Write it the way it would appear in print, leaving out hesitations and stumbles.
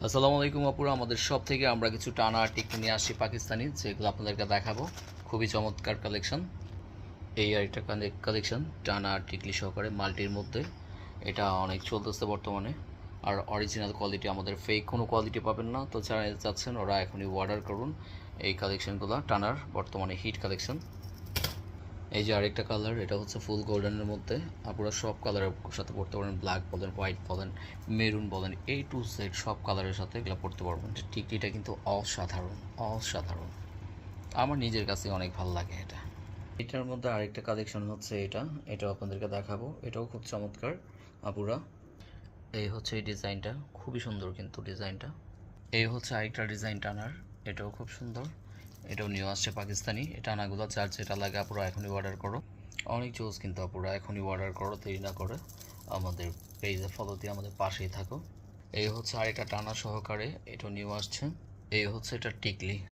আসসালামু আলাইকুম আপুরা, আমাদের সব থেকে আমরা কিছু টানা টিকলি নিয়ে আসছি পাকিস্তানি, যেগুলো আপনাদেরকে দেখাবো। খুবই চমৎকার কালেকশন। এই আরেকটা কালেকশন টানা টিকলি সহকারে মাল্টির মধ্যে। এটা অনেক চলতেছে বর্তমানে। আর অরিজিনাল কোয়ালিটি, আমাদের ফেক কোনো কোয়ালিটি পাবেন না। তো যারা চাচ্ছেন ওরা এখনই অর্ডার করুন। এই কালেকশনগুলো টানার বর্তমানে হিট কালেকশন। এই যে আরেকটা কালার, এটা হচ্ছে ফুল গোল্ডেনের মধ্যে। আপনারা সব কালারের সাথে পড়তে পারেন, ব্ল্যাক বলেন, হোয়াইট বলেন, মেরুন বলেন, এই টু সেট সব কালারের সাথে এগুলো পড়তে পারবেন। টিকটিটা কিন্তু অসাধারণ, অসাধারণ। আমার নিজের কাছে অনেক ভালো লাগে এটা। এটার মধ্যে আরেকটা কালেকশন হচ্ছে এটাও আপনাদেরকে দেখাবো। এটাও খুব চমৎকার আপুরা। এই হচ্ছে এই ডিজাইনটা, খুবই সুন্দর কিন্তু ডিজাইনটা। এই হচ্ছে আরেকটা ডিজাইন টানার, এটাও খুব সুন্দর। এটাও নিউ আসছে পাকিস্তানি। এটা আনাগুলো যার যেটা লাগে আপুরা এখনই অর্ডার করো। অনেক জোস কিন্তু আপুরা, এখনই অর্ডার করো, দেরি না করে। আমাদের পেজে ফলো দিয়ে আমাদের পাশেই থাকো। এই হচ্ছে আরেকটা টানা সহকারে, এটা নিউ আসছে। এই হচ্ছে এটা টিকলি।